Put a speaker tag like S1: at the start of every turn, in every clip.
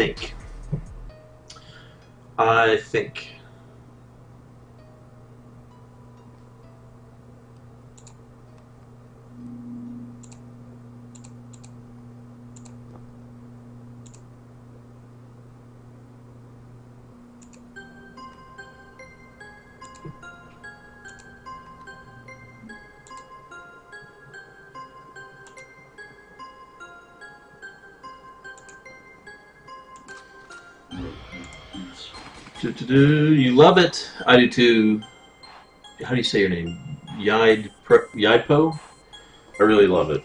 S1: think. I think. You love it. I do too. How do you say your name? Yidpo? I really love it.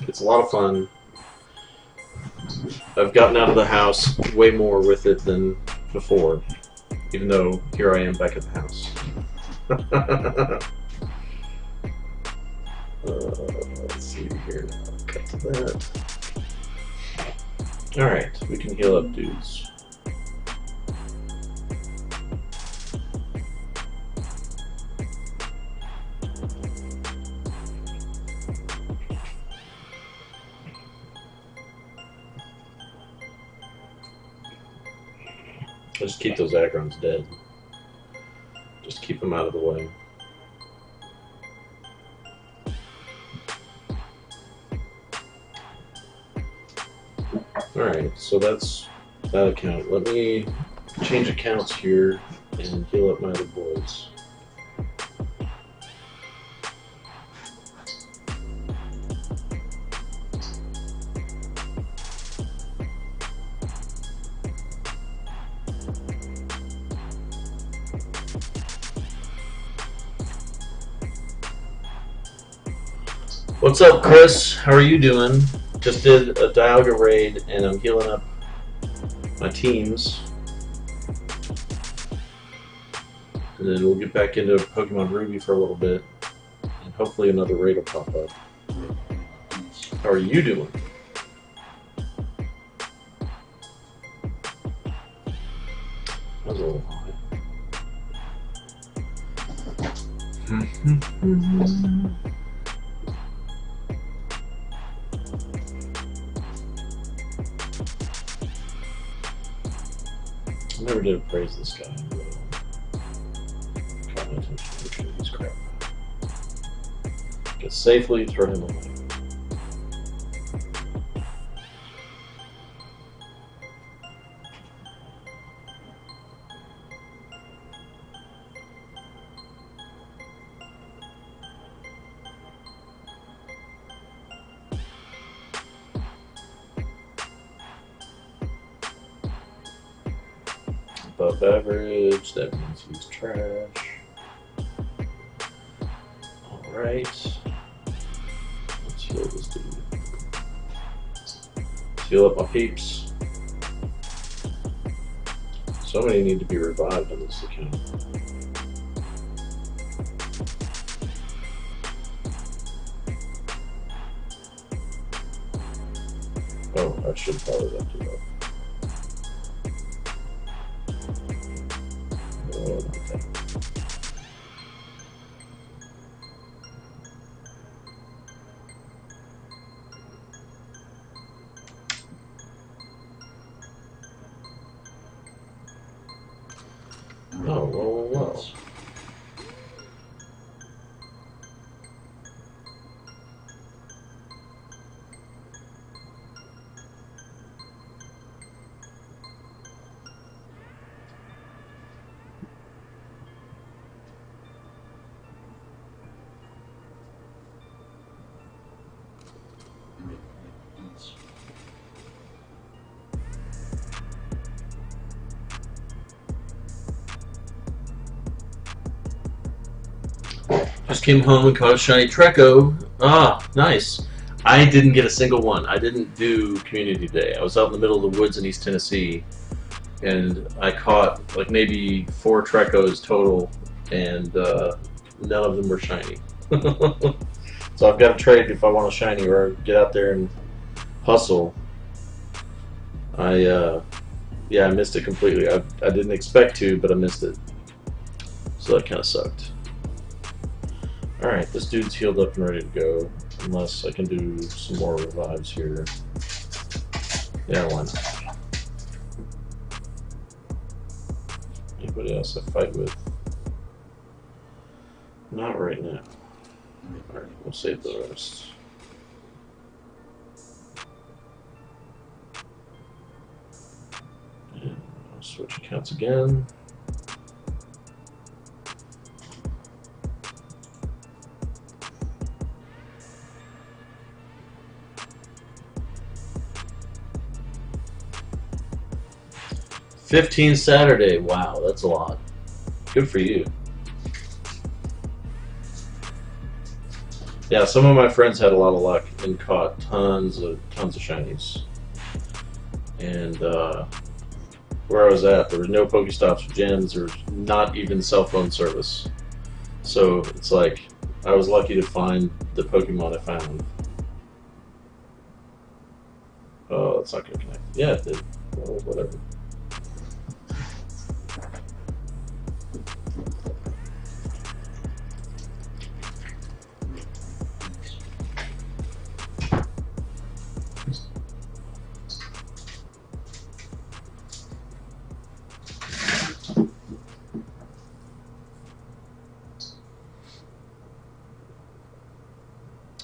S1: It's a lot of fun. I've gotten out of the house way more with it than before, even though here I am back at the house. Let's see here now. Cut to that. Alright, we can heal up dudes. Just keep those Agrons dead. Just keep them out of the way. Alright, so that's that account. Let me change accounts here and heal up my other boys. What's up, Chris? How are you doing? Just did a Dialga raid and I'm healing up my teams. And then we'll get back into Pokemon Ruby for a little bit. And hopefully another raid will pop up. How are you doing? That was a little high. I never did appraise this guy. Caught my attention. Look at these crap. Get safely, throw him away. Above average, that means he's trash. Alright. Let's heal this dude. Let's heal up my peeps. So many need to be revived on this account. Oh, I should probably have to do that. Well. Just came home and caught a shiny Treco. Ah, nice. I didn't get a single one. I didn't do Community Day. I was out in the middle of the woods in East Tennessee, and I caught like maybe 4 Trecos total, and none of them were shiny. So I've got to trade if I want a shiny or get out there and hustle. Yeah, I missed it completely. I didn't expect to, but I missed it. So that kind of sucked. Alright, this dude's healed up and ready to go. Unless I can do some more revives here. Yeah, why not? Anybody else I fight with? Not right now. Alright, we'll save the rest. And I'll switch accounts again. $15 Saturday. Wow, that's a lot. Good for you. Yeah, some of my friends had a lot of luck and caught tons of shinies. And where I was at, there was no Pokestops or gyms. There was not even cell phone service. So it's like I was lucky to find the Pokemon I found. Oh, it's not gonna connect. Yeah, it did. Well, whatever.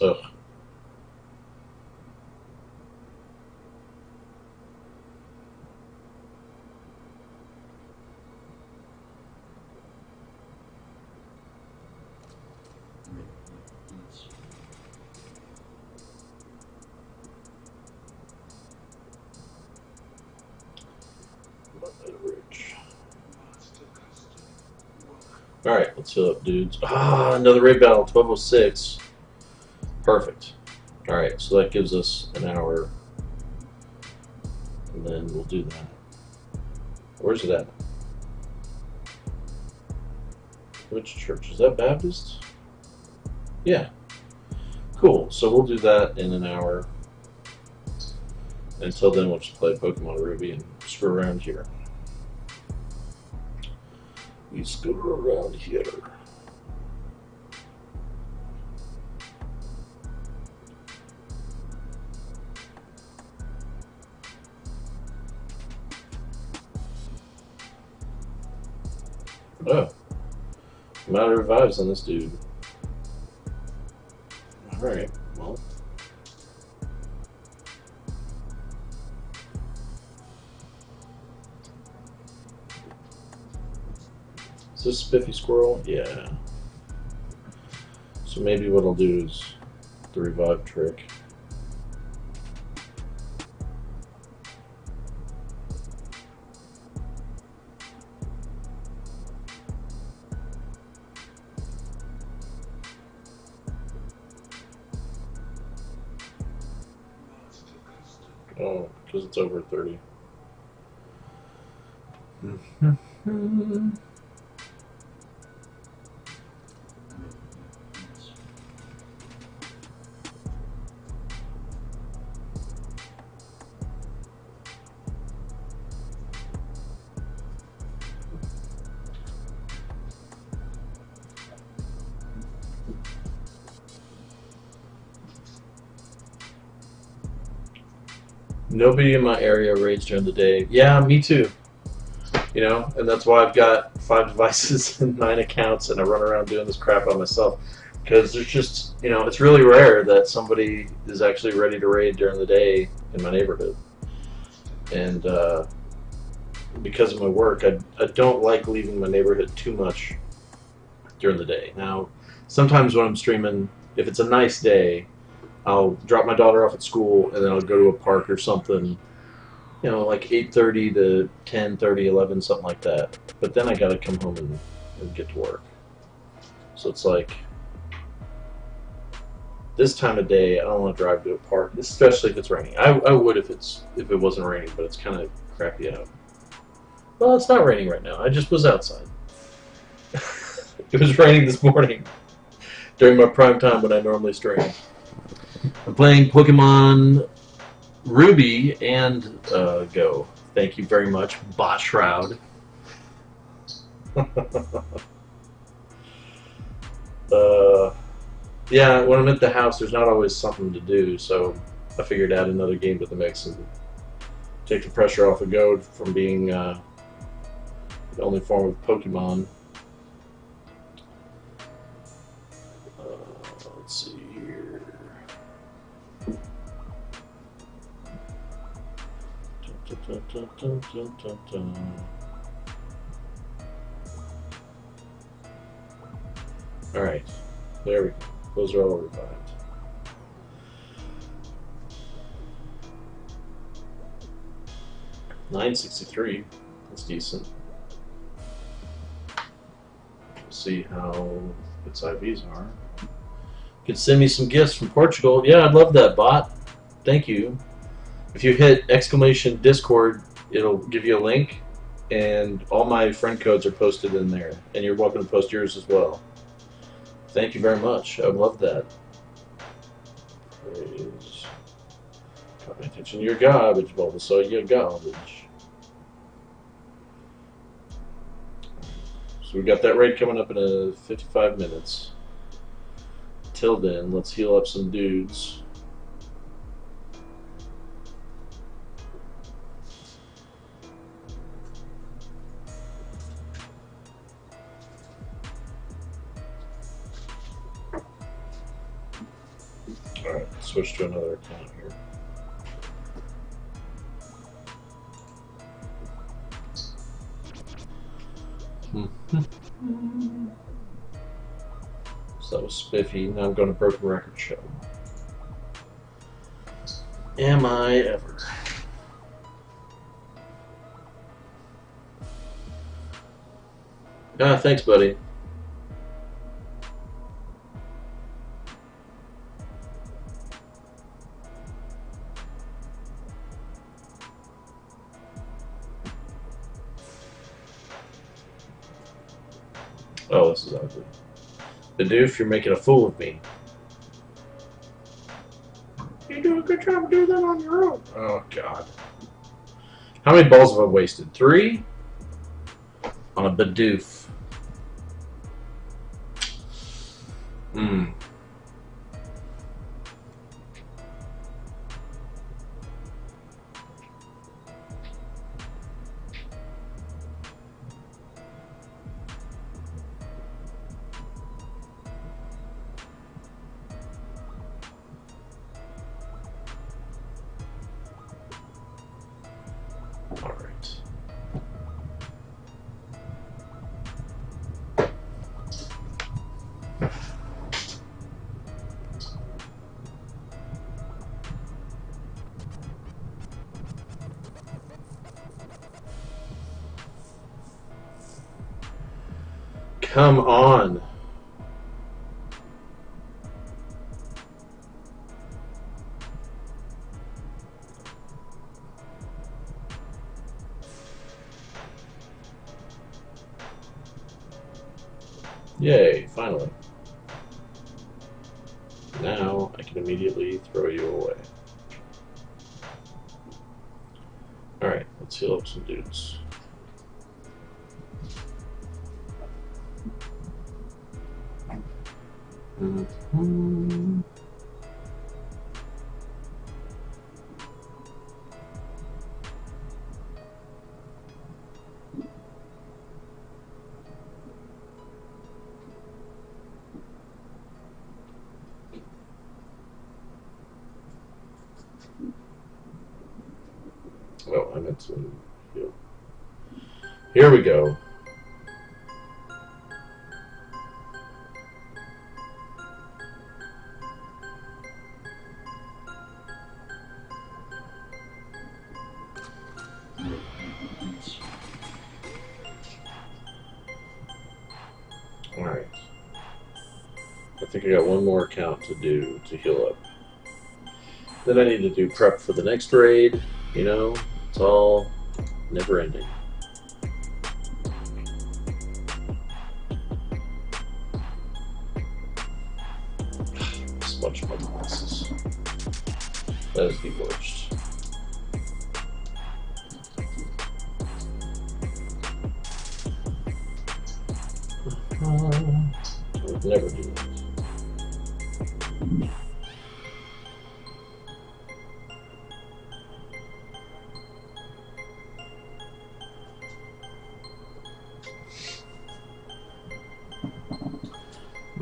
S1: Ugh. Alright, let's heal up, dudes. Ah, another raid battle, 1206. Perfect. Alright, so that gives us an hour. And then we'll do that. Where's it at? Which church? Is that Baptist? Yeah. Cool. So we'll do that in an hour. Until then, we'll just play Pokemon Ruby and screw around here. We screw around here. Oh. I'm out of revives on this dude. Alright, well. Is this Spiffy Squirrel? Yeah. So maybe what I'll do is the revive trick. Oh, because it's over 30. Nobody in my area raids during the day. Yeah, me too. You know, and that's why I've got 5 devices and 9 accounts, and I run around doing this crap on myself. Because there's just, you know, it's really rare that somebody is actually ready to raid during the day in my neighborhood. And because of my work, I don't like leaving my neighborhood too much during the day. Now, sometimes when I'm streaming, if it's a nice day, I'll drop my daughter off at school, and then I'll go to a park or something, you know, like 8:30 to 10:30, 11, something like that. But then I gotta come home and get to work. So it's like, this time of day, I don't want to drive to a park, especially if it's raining. I would if it wasn't raining, but it's kind of crappy out. Well, it's not raining right now. I just was outside. It was raining this morning during my prime time when I normally stream. I'm playing Pokemon Ruby and Go. Thank you very much, Bot Shroud. Yeah, when I'm at the house, there's not always something to do, so I figured add another game to the mix and take the pressure off of Go from being, you The only form of Pokemon. Let's see here. Alright, there we go. Those are all revived. $9.63. That's decent. See how its IVs are. You can send me some gifts from Portugal. Yeah, I'd love that, bot. Thank you. If you hit exclamation Discord, it'll give you a link, and all my friend codes are posted in there. And you're welcome to post yours as well. Thank you very much. I would love that. Praise. Got my attention. You're garbage, Bubble, so you're garbage. So we got that raid coming up in 55 minutes. Till then, let's heal up some dudes. Alright, switch to another account here. So that was spiffy. Now I'm going to Broken Record Show. Am I ever? Ah, thanks, buddy. Oh, this is ugly. The doof, you're making a fool of me. You do a good job doing that on your own. Oh, God. How many balls have I wasted? 3? On a Bidoof. Hmm. Come on. Yay, finally. Now I can immediately throw you away. Alright, let's heal up some dudes. Mm-hmm. Oh, I meant to heal. Here we go. Alright. I think I got one more account to do to heal up. Then I need to do prep for the next raid, you know? It's all never ending. Bunch of fucking messes. That is the worst. I would never do that.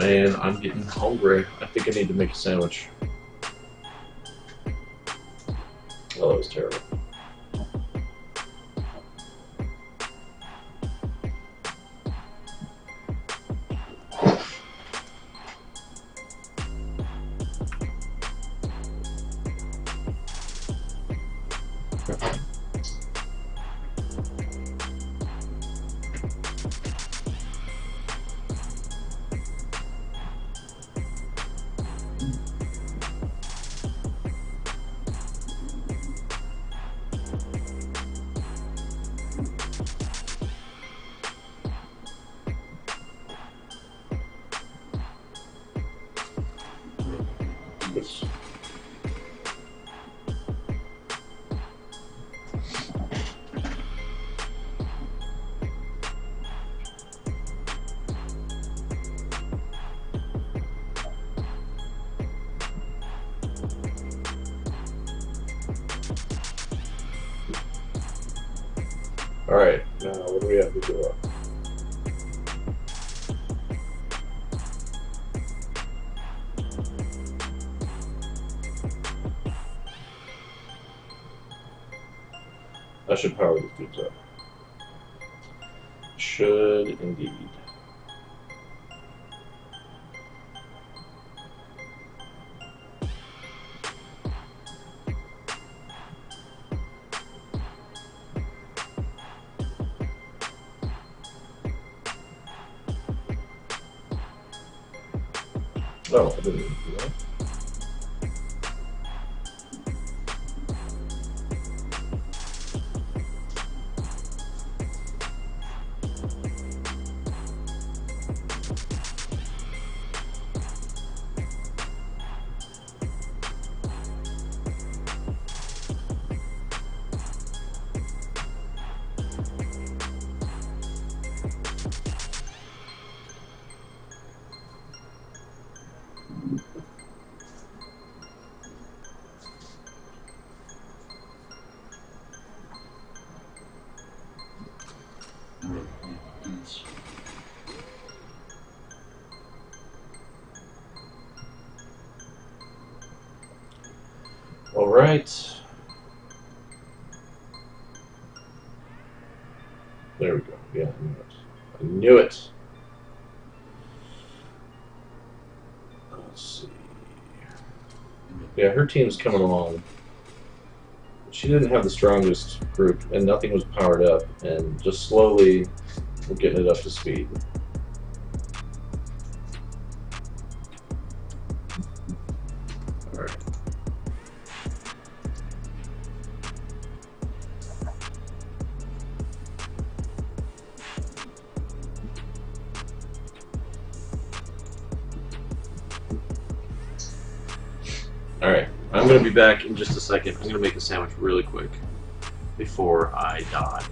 S1: Man, I'm getting hungry. I think I need to make a sandwich. Oh, that was terrible. Oops. Alright, now what do we have to do? I should power these dudes up. Should indeed. Oh, I didn't even do that. All right. There we go. Yeah, I knew it. I knew it. Let's see. Yeah, her team's coming along. She didn't have the strongest group, and nothing was powered up, and just slowly we're getting it up to speed. All right. All right. I'm going to be back in just a second. I'm going to make the sandwich really quick before I die.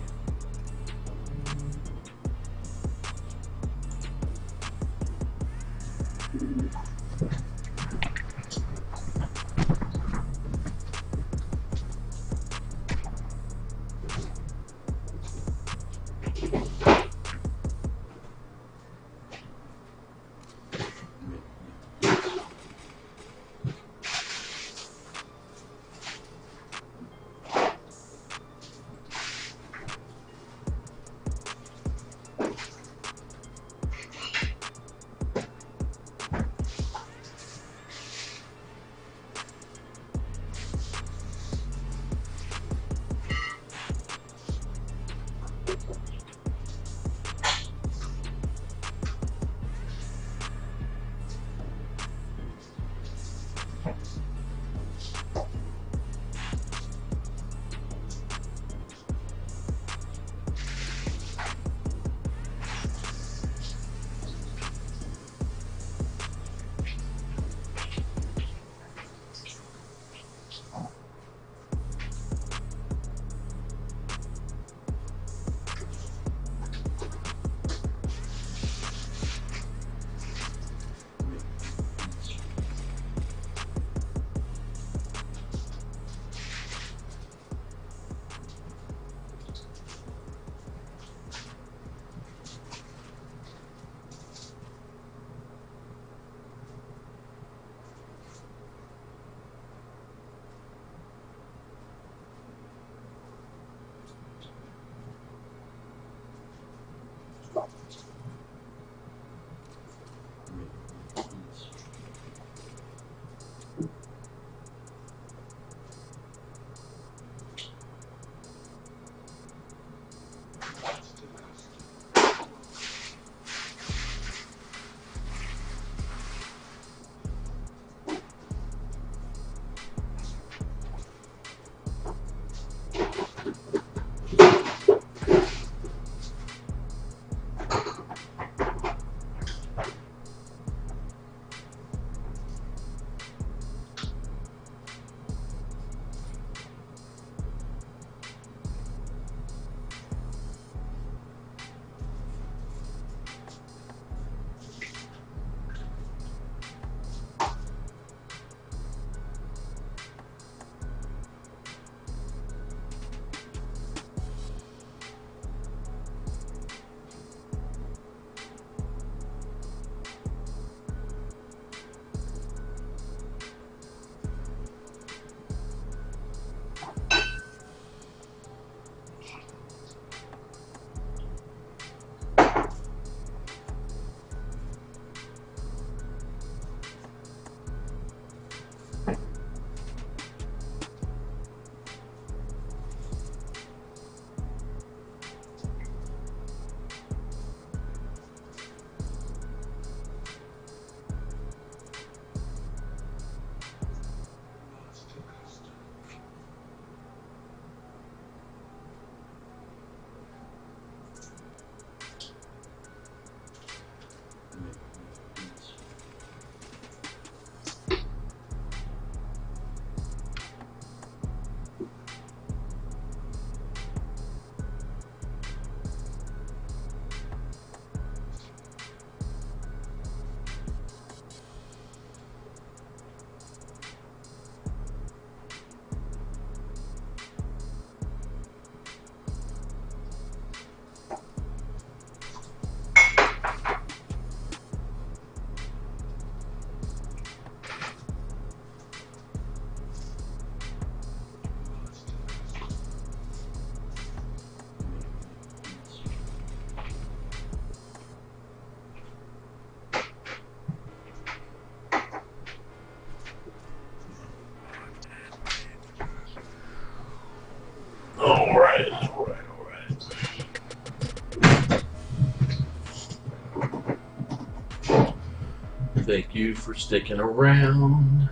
S1: Thank you for sticking around.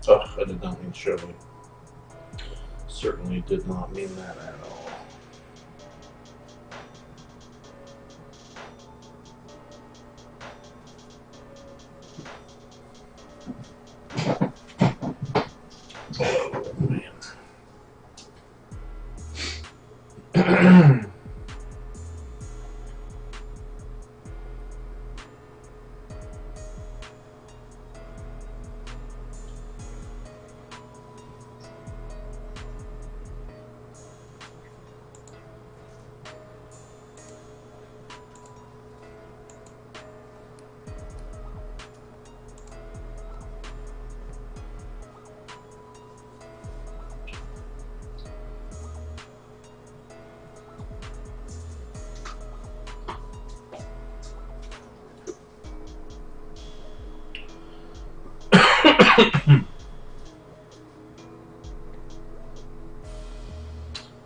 S1: Oh, I did not mean Shirley. Certainly did not mean that at all. Oh, man.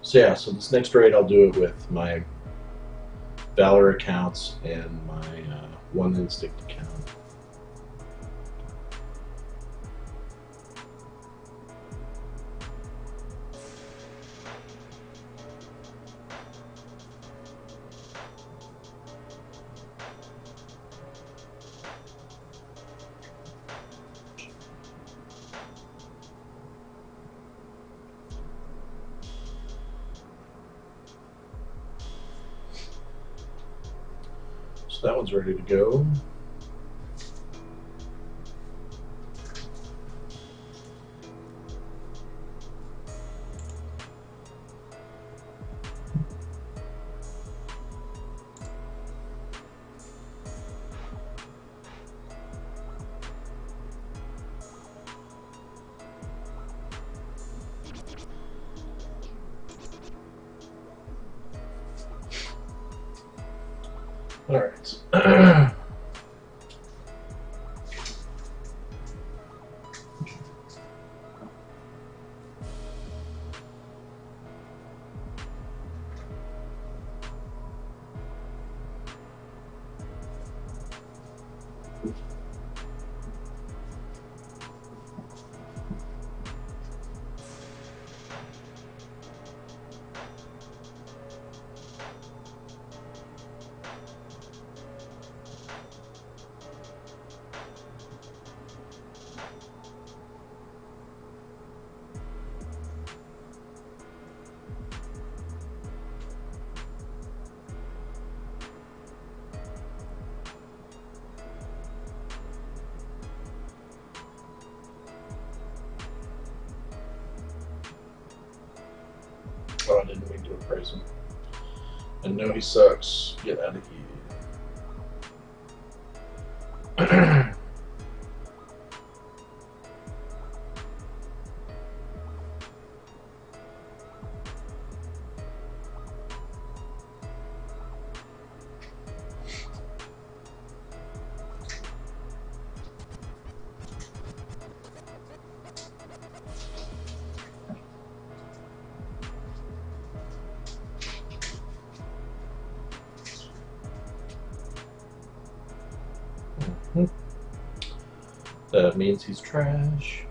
S1: So yeah, so this next raid I'll do it with my Valor accounts and my One Instinct account. So that one's ready to go. All right. Oh, I didn't mean to appraise him. I know he sucks. Get out of here. That means he's trash.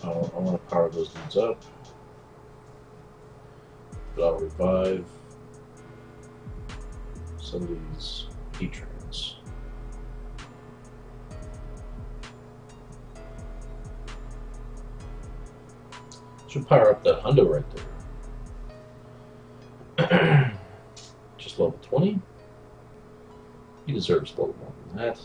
S1: I want to power those dudes up, but I'll revive some of these E-Trans. Should power up that Hundo right there. Just level 20? He deserves a little more than that.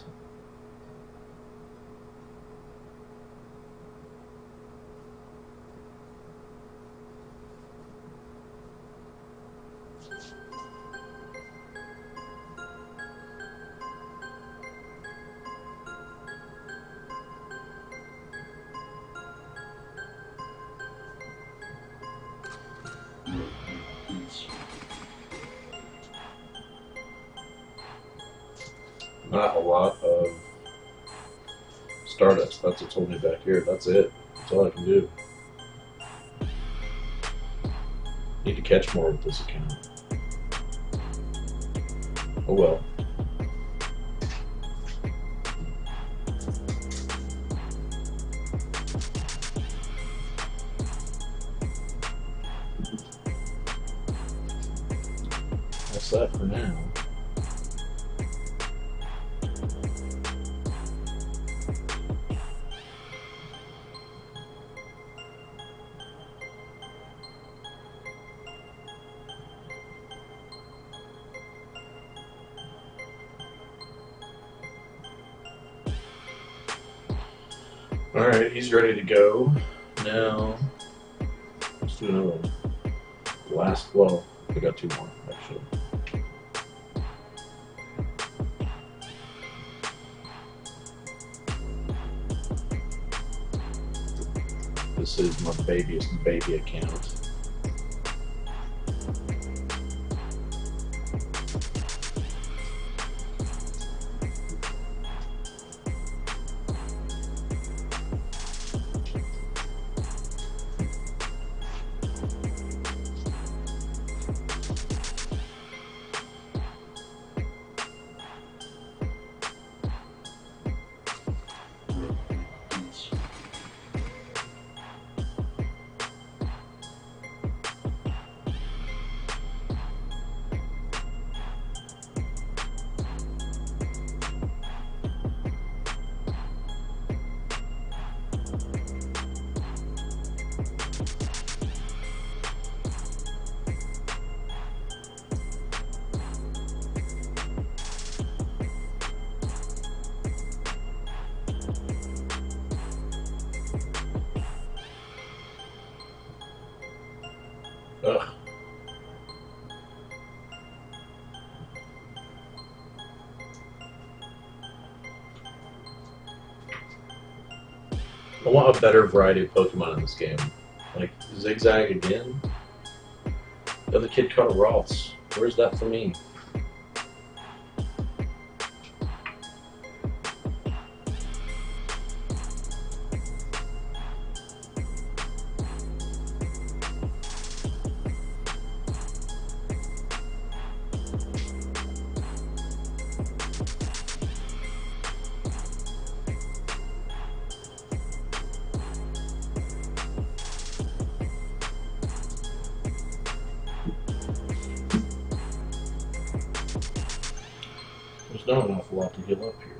S1: Not a lot of Stardust. That's what's holding me back here. That's it. That's all I can do. Need to catch more with this account. Oh well. That's that for now. Alright, he's ready to go. Now, let's do another one. Last, well, we got two more, actually. This is my babyest baby account. Ugh. I want a better variety of Pokemon in this game. Like, Zigzag again? The other kid caught a Ralts. Where's that for me? There's not an awful lot to heal up here.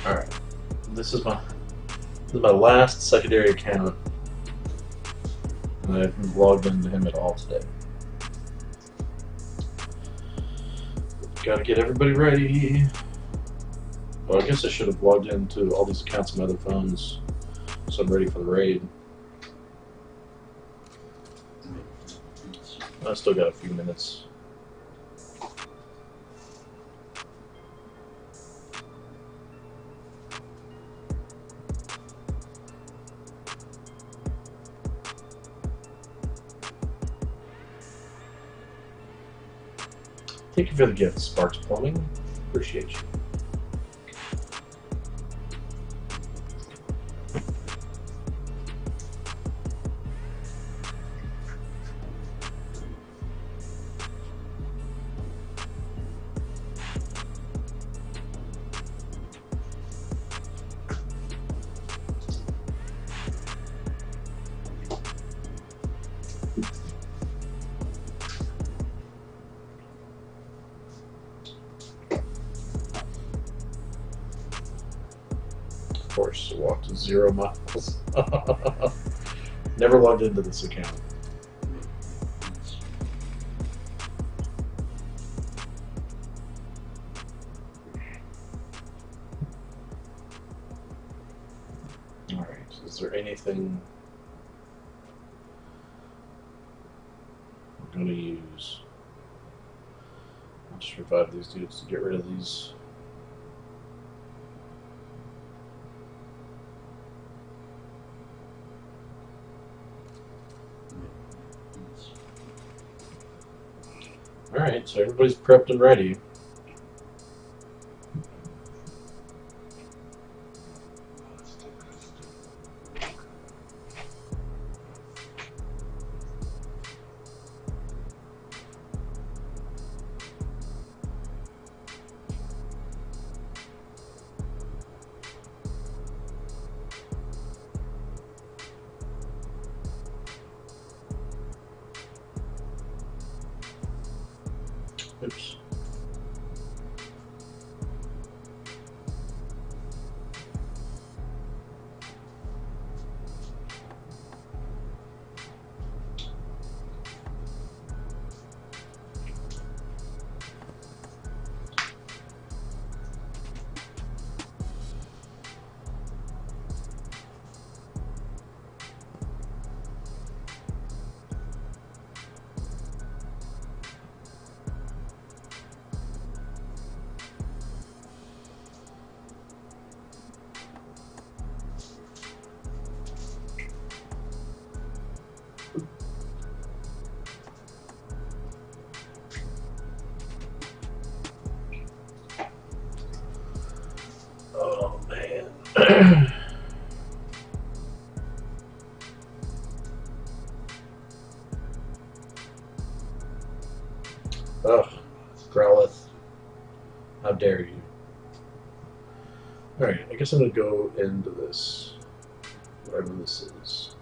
S1: Alright. This is my last secondary account. And I haven't logged into him at all today. Gotta get everybody ready. Well, I guess I should have logged into all these accounts on my other phones, so I'm ready for the raid. I still got a few minutes. Thank you for the gift, Sparks Plumbing. Appreciate you. course. Walked 0 miles. Never logged into this account. Alright, is there anything I'm going to use? I'll just revive these dudes to get rid of these. Alright, so everybody's prepped and ready. Oops. Oh man. Ugh, Growlithe. How dare you? Alright, I guess I'm gonna go into this. Whatever this is.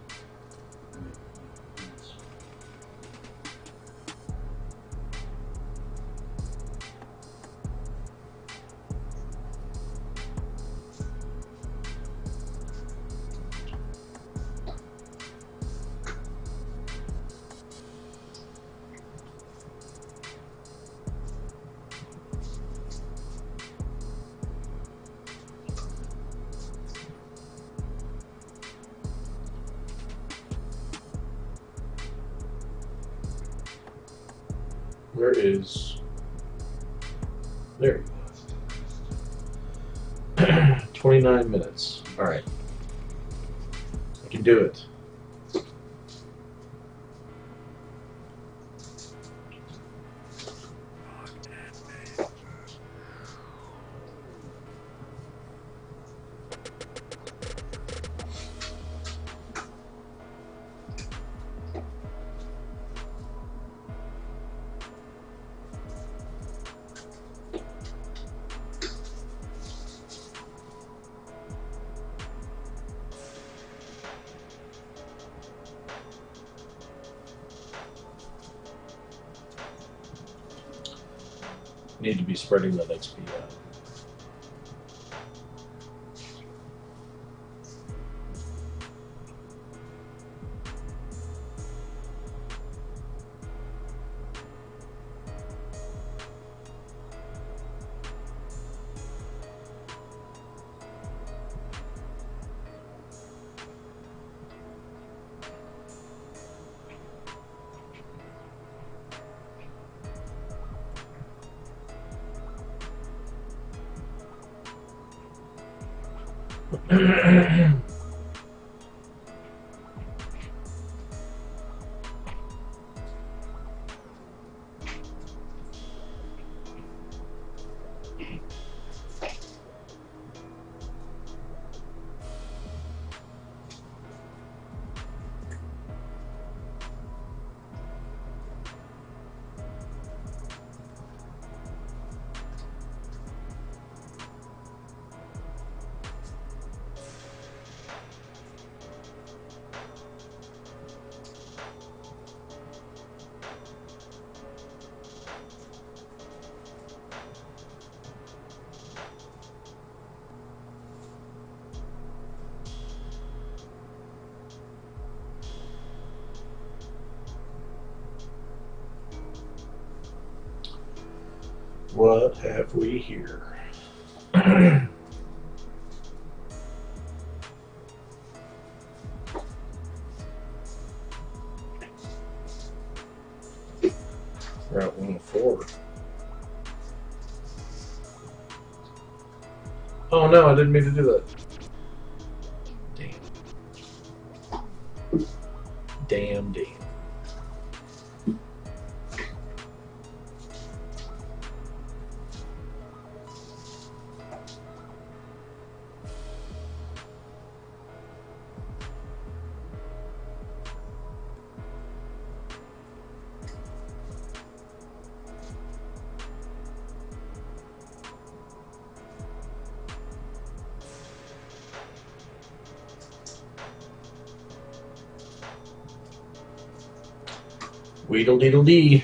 S1: Where is... There. 29 minutes. Alright. I can do it. Need to be spreading that XP out. What have we here? Route 104. Oh no, I didn't mean to do that. Damn. Weedle deedle dee.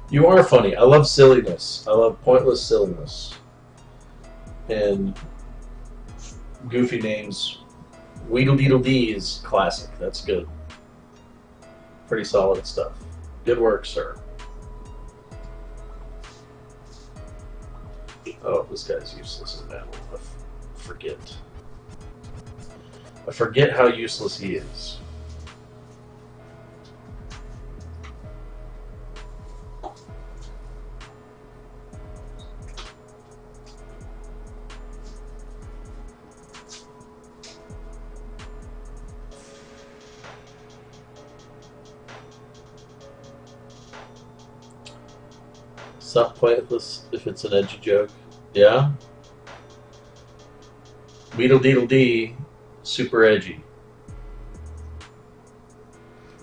S1: You are funny. I love silliness. I love pointless silliness. And goofy names. Weedle Deedle Dee is classic. That's good. Pretty solid stuff. Good work, sir. Oh, this guy's useless in battle. I forget how useless he is. It's not pointless if it's an edgy joke. Yeah? Weedle Deedle Dee, super edgy.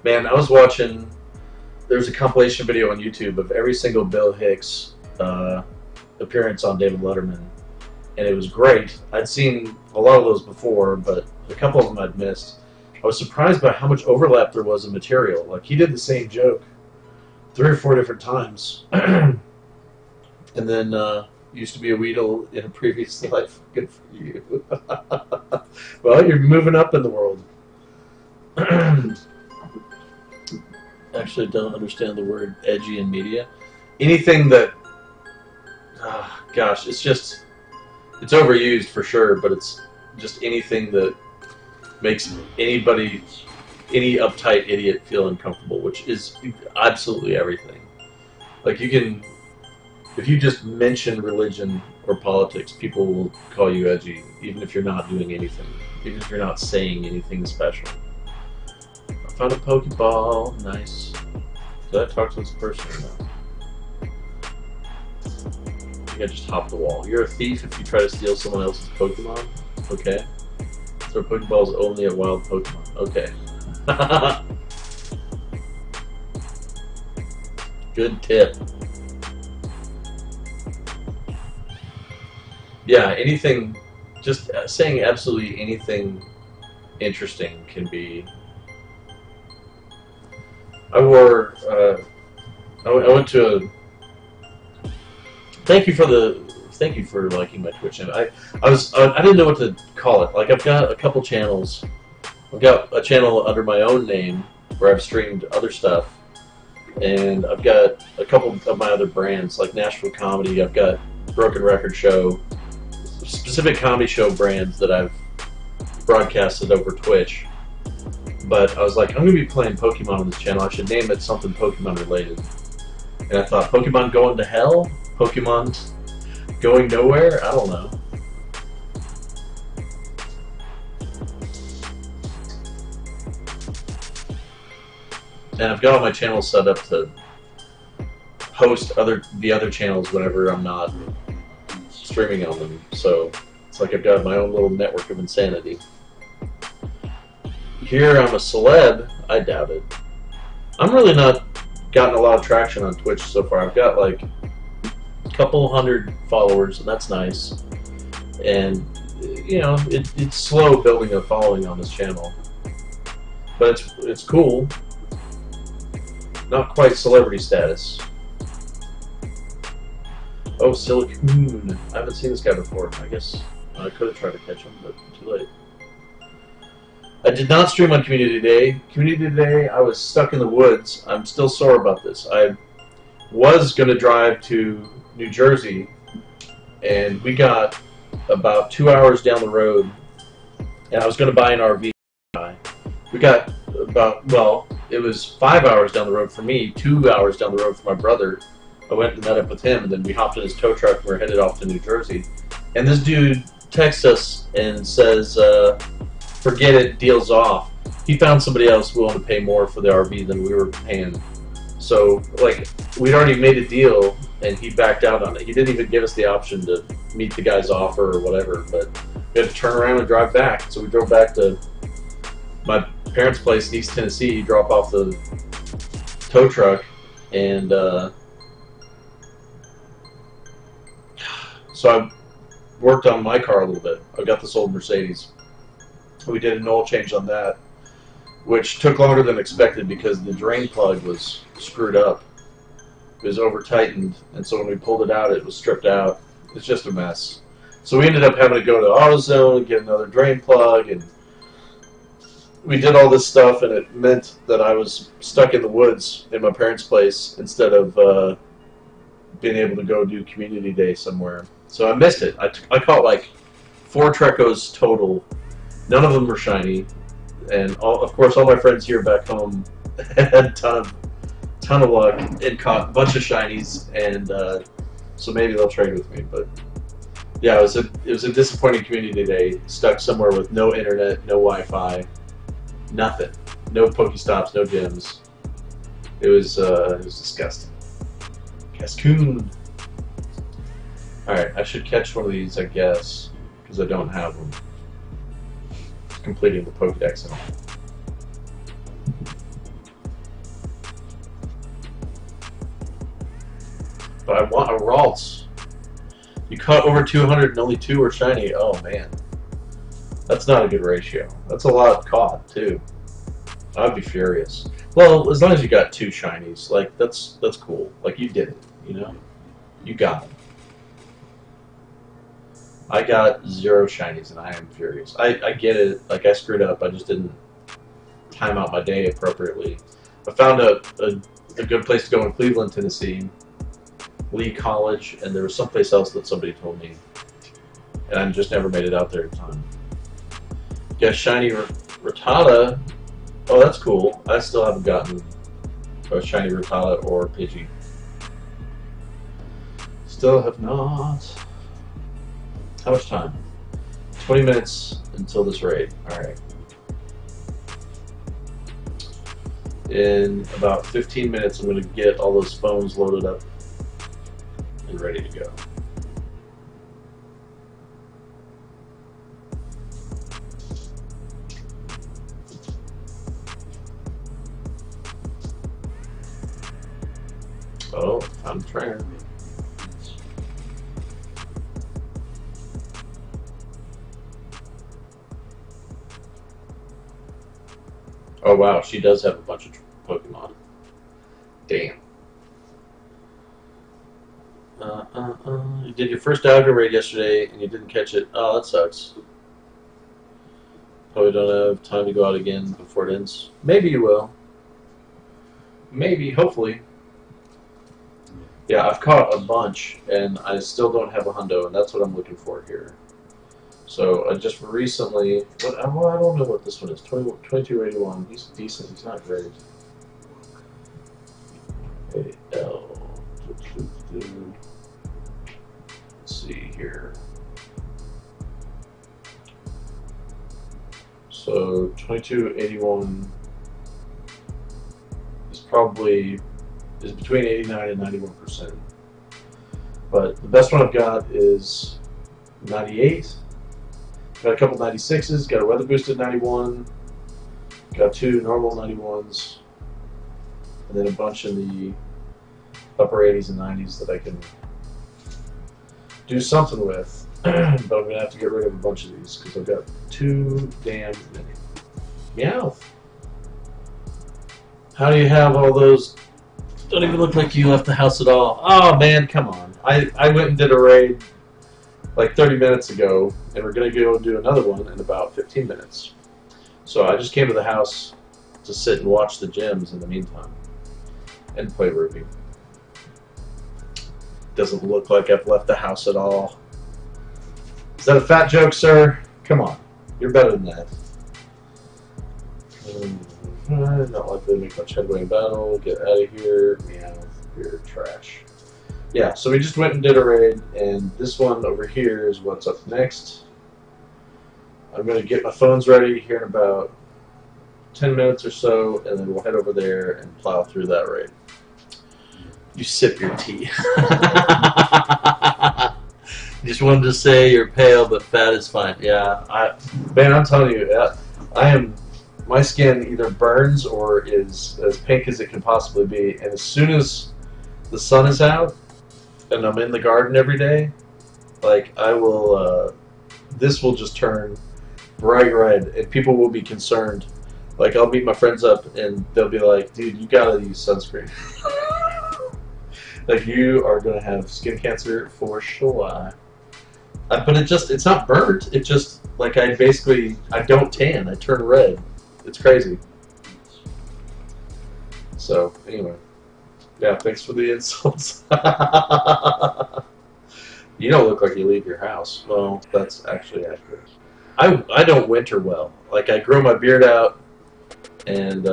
S1: Man, I was watching, there's a compilation video on YouTube of every single Bill Hicks appearance on David Letterman, and it was great. I'd seen a lot of those before, but a couple of them I'd missed. I was surprised by how much overlap there was in material. Like, he did the same joke 3 or 4 different times. And then used to be a Weedle in a previous life. Good for you. Well, you're moving up in the world. Actually, don't understand the word edgy in media. Anything that, gosh, it's overused for sure, but it's just anything that makes any uptight idiot feel uncomfortable, which is absolutely everything. Like, you can, if you just mention religion or politics, people will call you edgy, even if you're not doing anything, even if you're not saying anything special. I found a Pokeball. Nice. Did I talk to this person or no? I think I just hopped the wall. You're a thief if you try to steal someone else's Pokemon? Okay. So Pokeballs only at wild Pokemon. Okay. Good tip. Yeah, anything, just saying absolutely anything interesting can be. I went to a. Thank you for liking my Twitch channel. I didn't know what to call it. Like, I've got a couple channels. I've got a channel under my own name where I've streamed other stuff, and I've got a couple of my other brands like Nashville Comedy. I've got Broken Record Show, specific comedy show brands that I've broadcasted over Twitch. But I was like, I'm going to be playing Pokemon on this channel. I should name it something Pokemon related. And I thought, Pokemon going to hell? Pokemon going nowhere? I don't know. And I've got all my channels set up to host the other channels whenever I'm not streaming on them. So it's like I've got my own little network of insanity. Here I'm a celeb, I doubt it. I'm really not gotten a lot of traction on Twitch so far. I've got like a couple hundred followers, and that's nice. And you know, it's slow building a following on this channel, but it's cool. Not quite celebrity status. Oh, Silicon. I haven't seen this guy before. I guess I could have tried to catch him, but too late. I did not stream on Community Day. Community Day, I was stuck in the woods. I'm still sore about this. I was going to drive to New Jersey, and we got about 2 hours down the road, and I was going to buy an RV. We got about, well, it was 5 hours down the road for me, 2 hours down the road for my brother. I went and met up with him, and then we hopped in his tow truck, and we were headed off to New Jersey. And this dude texts us and says, forget it, deal's off. He found somebody else willing to pay more for the RV than we were paying. So, like, we'd already made a deal, and he backed out on it. He didn't even give us the option to meet the guy's offer or whatever, but we had to turn around and drive back. So we drove back to my parents' place in East Tennessee, drop off the tow truck, and so I worked on my car a little bit. I got this old Mercedes. We did an oil change on that, which took longer than expected because the drain plug was screwed up. It was over-tightened, and so when we pulled it out, it was stripped out. It's just a mess. So we ended up having to go to AutoZone and get another drain plug, and we did all this stuff, and it meant that I was stuck in the woods in my parents' place instead of being able to go do Community Day somewhere. So I missed it. I caught like 4 Trecos total. None of them were shiny, and of course all my friends here back home had a ton of luck and caught a bunch of shinies, and so maybe they'll trade with me. But yeah, it was a disappointing Community Day. Stuck somewhere with no internet, no Wi-Fi, nothing, no Pokestops, no gyms. It was disgusting. Cascoon. Alright, I should catch one of these, I guess, because I don't have them. Completing the Pokedex and all. But I want a Ralts. You caught over 200 and only 2 were shiny. Oh man. That's not a good ratio. That's a lot caught, too. I'd be furious. Well, as long as you got 2 shinies, like, that's cool. Like, you did it, you know? You got them. I got 0 shinies, and I am furious. I get it. Like, I screwed up. I just didn't time out my day appropriately. I found a good place to go in Cleveland, Tennessee, Lee College, and there was someplace else that somebody told me, and I just never made it out there in time. Yeah, shiny Rattata. Oh, that's cool. I still haven't gotten a shiny Rattata or Pidgey. Still have not. How much time? 20 minutes until this raid. Alright. In about 15 minutes, I'm going to get all those phones loaded up and ready to go. Oh, I'm trying. Oh wow, she does have a bunch of Pokemon. Damn. You did your first Alga raid yesterday and you didn't catch it. Oh, that sucks. Probably don't have time to go out again before it ends. Maybe you will. Maybe, hopefully. Yeah, I've caught a bunch and I still don't have a hundo, and that's what I'm looking for here. So I just recently, well, I don't know what this one is. 2281. He's decent. He's not great. AL. Let's see here. So 2281 is between 89 and 91%. But the best one I've got is 98. Got a couple 96s, got a weather boosted 91, got 2 normal 91s, and then a bunch in the upper 80s and 90s that I can do something with. but I'm gonna have to get rid of a bunch of these because I've got too damn many. Meow. How do you have all those? Don't even look like you left the house at all. Oh man, come on. I went and did a raid like 30 minutes ago, and we're gonna go do another one in about 15 minutes. So I just came to the house to sit and watch the gyms in the meantime and play Ruby. Doesn't look like I've left the house at all. Is that a fat joke, sir? Come on, you're better than that. Not likely to make much headway in battle. Get out of here. Meow. You're trash. Yeah, so we just went and did a raid, and this one over here is what's up next. I'm going to get my phones ready here in about 10 minutes or so, and then we'll head over there and plow through that raid. You sip your tea. Just wanted to say you're pale, but fat is fine. Yeah, man, I'm telling you, my skin either burns or is as pink as it can possibly be, and as soon as the sun is out and I'm in the garden every day, like I will, this will just turn bright red, and people will be concerned. Like I'll meet my friends up, and they'll be like, "Dude, you gotta use sunscreen." Like you are gonna have skin cancer for sure. But it's not burnt. It just like I don't tan. I turn red. It's crazy. So anyway, yeah. Thanks for the insults. You don't look like you leave your house. Well, that's actually accurate. I don't winter well. Like I grow my beard out and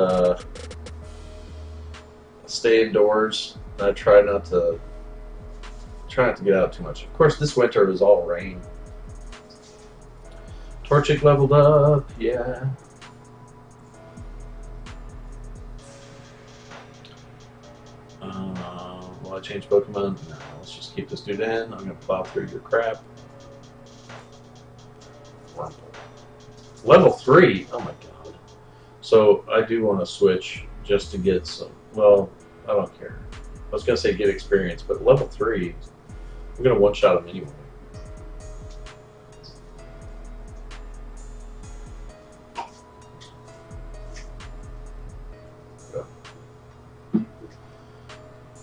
S1: stay indoors. I try not to get out too much. Of course, this winter is all rain. Torchic leveled up, yeah. Will I change Pokemon? No, let's just keep this dude in. I'm gonna plow through your crap. Level 3? Oh my god. So I do want to switch just to get some, well, I don't care. I was going to say get experience, but level 3, I'm going to one-shot him anyway.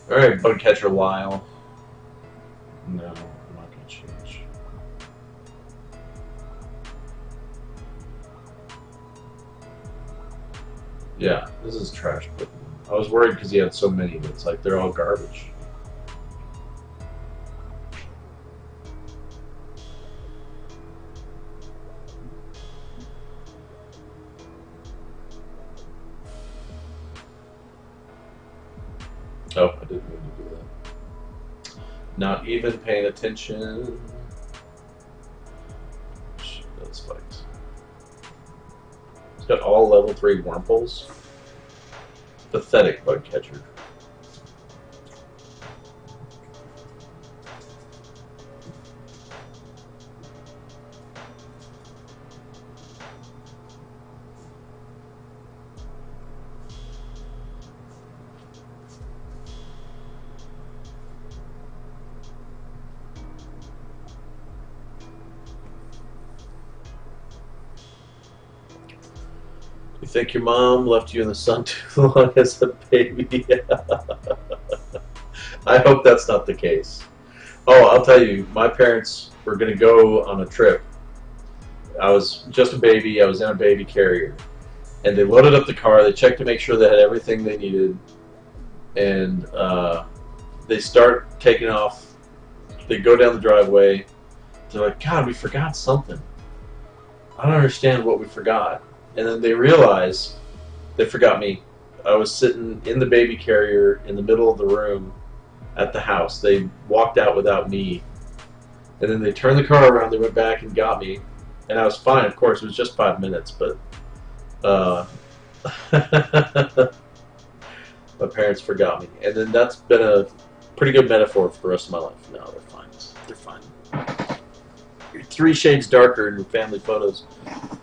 S1: Alright, Bug Catcher Lyle. No, I'm not going to change. Yeah, this is trash Pokemon. I was worried because he had so many, but it's like they're all garbage. Oh, I didn't mean to do that. Not even paying attention. That spikes. It's got all level 3 Wurmples. Pathetic Bug Catcher. You think your mom left you in the sun too long as a baby? I hope that's not the case. Oh, I'll tell you, my parents were going to go on a trip. I was just a baby. I was in a baby carrier. And they loaded up the car. They checked to make sure they had everything they needed. And they start taking off. They go down the driveway. They're like, God, we forgot something. I don't understand what we forgot. And then they realize they forgot me. I was sitting in the baby carrier in the middle of the room at the house. They walked out without me. And then they turned the car around, they went back and got me. And I was fine, of course, it was just 5 minutes, but my parents forgot me. And then that's been a pretty good metaphor for the rest of my life. No, they're fine. They're fine. You're 3 shades darker in your family photos.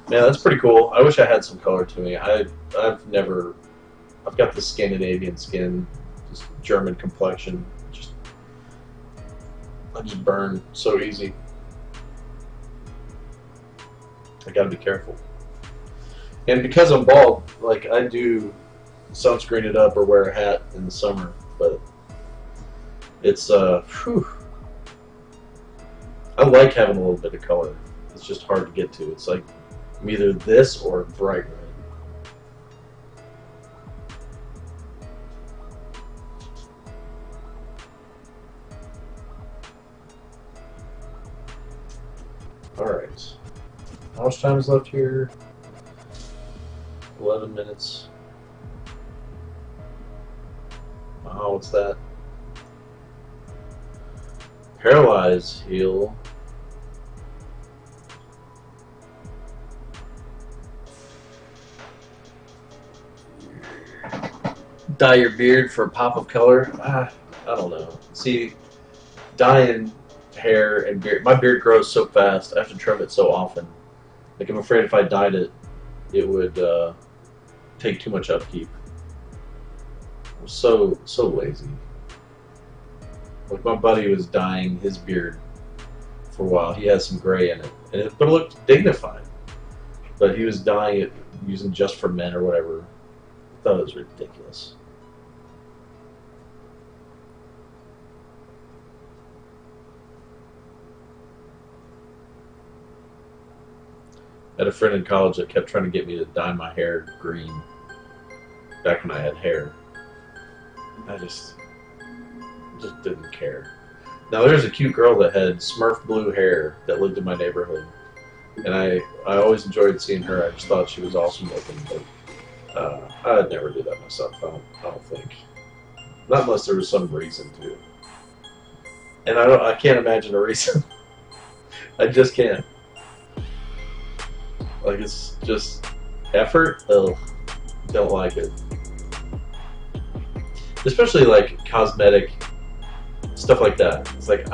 S1: Man, that's pretty cool. I wish I had some color to me. I've got the Scandinavian skin, just German complexion. I just burn so easy. I gotta be careful. And because I'm bald, like I do sunscreen it up or wear a hat in the summer, but it's whew. I like having a little bit of color. It's just hard to get to. It's like I'm either this or bright red. Alright. How much time is left here? 11 minutes. Oh, what's that? Paralyze, heal. Dye your beard for a pop of color? I don't know. See, dyeing hair and beard, my beard grows so fast, I have to trim it so often. Like, I'm afraid if I dyed it, it would take too much upkeep. I'm so lazy. Like, my buddy was dyeing his beard for a while. He had some gray in it, but it looked dignified. But he was dyeing it using Just for Men or whatever. I thought it was ridiculous. I had a friend in college that kept trying to get me to dye my hair green back when I had hair. I just didn't care. Now there's a cute girl that had Smurf blue hair that lived in my neighborhood, and I always enjoyed seeing her. I just thought she was awesome looking, but I'd never do that myself. I don't think, not unless there was some reason to. And I can't imagine a reason. I just can't. Like, it's just effort. Ugh, don't like it. Especially like cosmetic stuff like that. It's like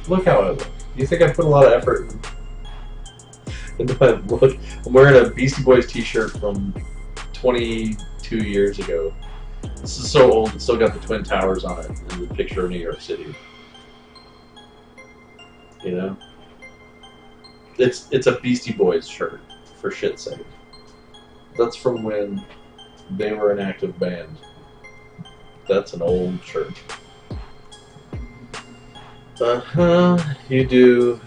S1: look how I look. Do you think I put a lot of effort into my look? I'm wearing a Beastie Boys t-shirt from 22 years ago. This is so old. It's still got the Twin Towers on it and the picture of New York City. You know? It's a Beastie Boys shirt, for shit's sake. That's from when they were an active band. That's an old shirt. You do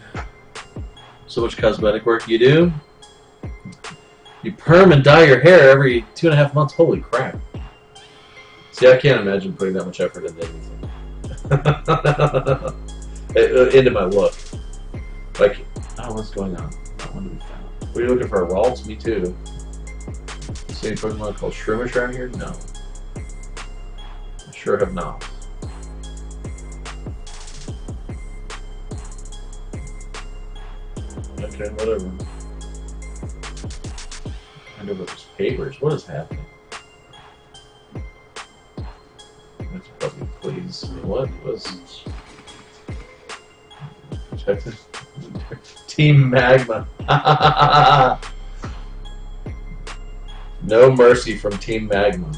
S1: so much cosmetic work. You do? You perm and dye your hair every 2.5 months. Holy crap. See, I can't imagine putting that much effort into anything. Into my look. Like, oh, what's going on? Not one to be found. Were you looking for a Ralts? Me too. You see any Pokemon called Shroomish around here? No. I sure have not. Okay, whatever. I know those papers. What is happening? Let's probably please. What was protected? Team Magma. No mercy from Team Magma.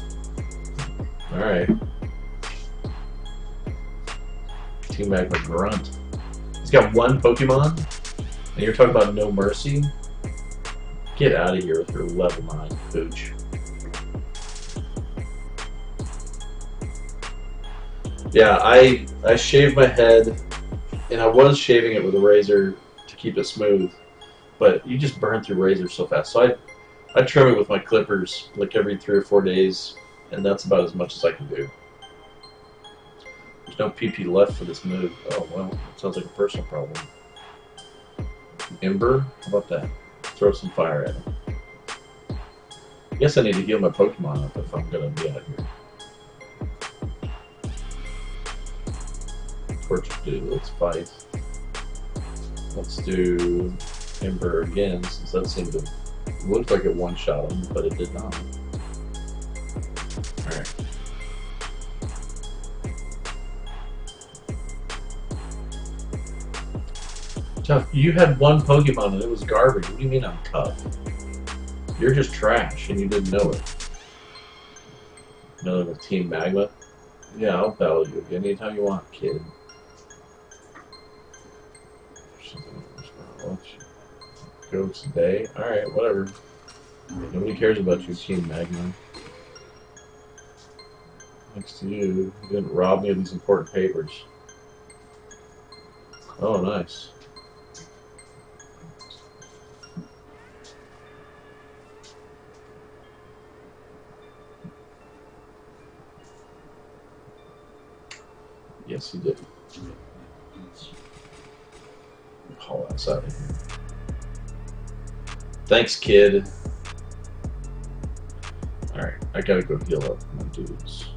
S1: Alright. Team Magma Grunt. He's got one Pokemon? And you're talking about no mercy? Get out of here with your level 9 pooch. Yeah, I shaved my head, and I was shaving it with a razor to keep it smooth, but you just burn through razors so fast. So I trim it with my clippers like every 3 or 4 days, and that's about as much as I can do. There's no PP left for this move. Oh well, that sounds like a personal problem. Ember? How about that? Throw some fire at him. I guess I need to heal my Pokemon up if I'm gonna be out here. Torch do. Let's fight. Let's do Ember again, since that seemed to look like it one-shot him, but it did not. Alright. Tough, you had one Pokemon and it was garbage. What do you mean I'm tough? You're just trash and you didn't know it. Another with Team Magma? Yeah, I'll battle you anytime you want, kid. Go today. Alright, whatever. Nobody cares about you, Team Magma. Thanks to you, you didn't rob me of these important papers. Oh, nice. Yes, he did. Haul ass out of here. Thanks, kid. Alright, I gotta go heal up my dudes.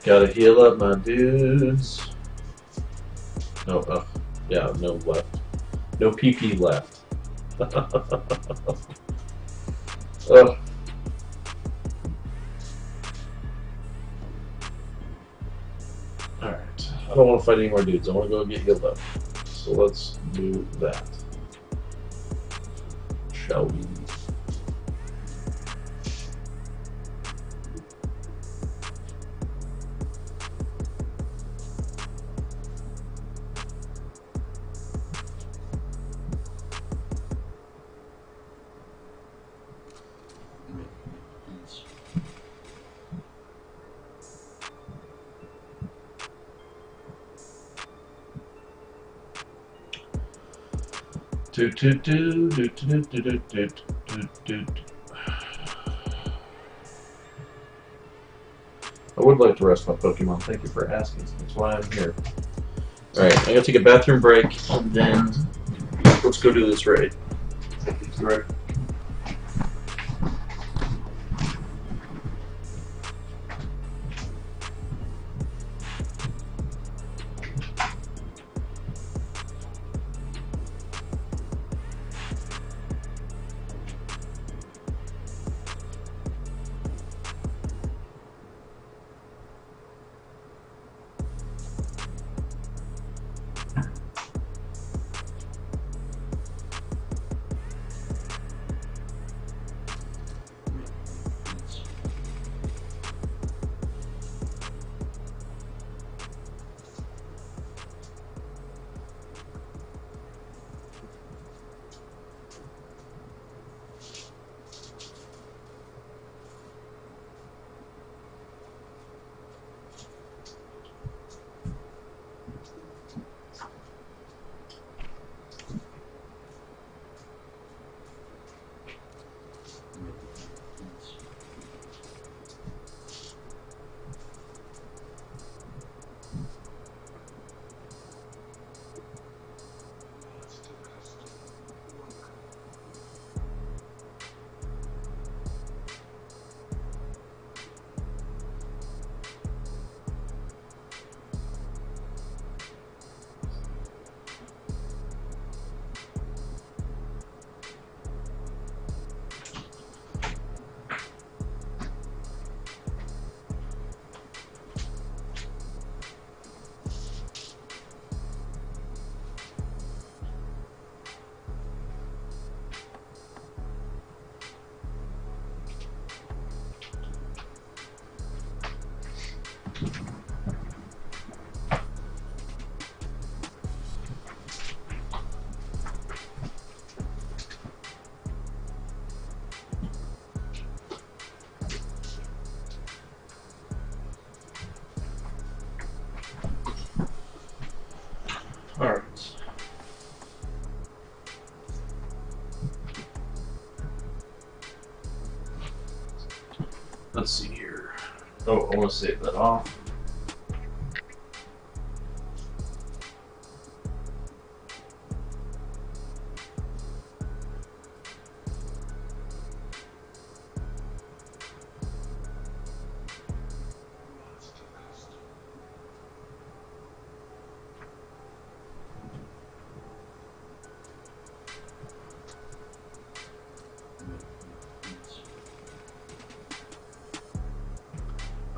S1: Gotta heal up my dudes. No, yeah, no left. No PP left. Ugh. Alright, I don't want to fight any more dudes. I want to go get healed up. So let's do that. Shall we? I would like to rest my Pokemon. Thank you for asking. That's why I'm here. Alright, I'm gonna take a bathroom break and then let's go do this raid. Right. Alright. Let's see here. Oh, I want to save that off.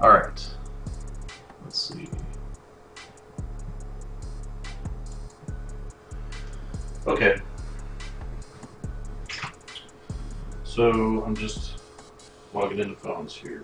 S1: Alright. Let's see. Okay. So I'm just logging into phones here.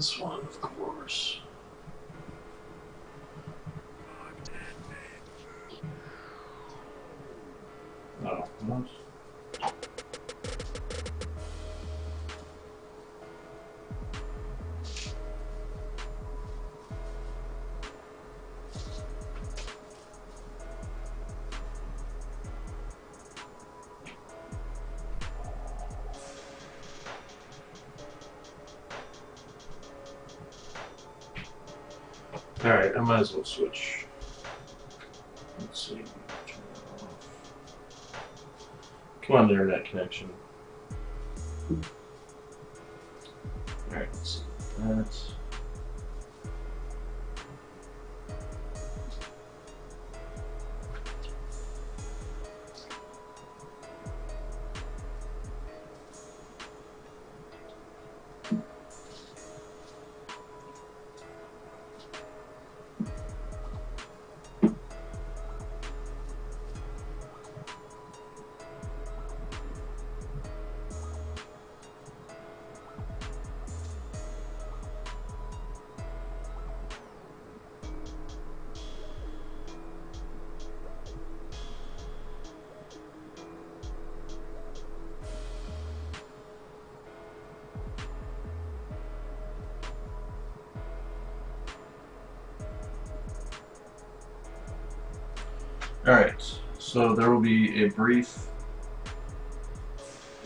S1: this one, of course. Oh, what? Alright, I might as well switch. Let's see. Turn that off. Come on, internet connection. Alright, let's see. That. Alright, so there will be a brief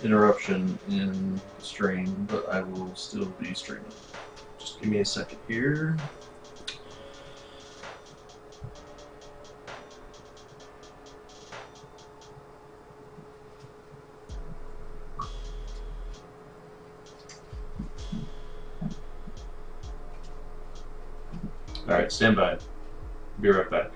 S1: interruption in the stream, but I will still be streaming. Just give me a second here. Alright, stand by. Be right back.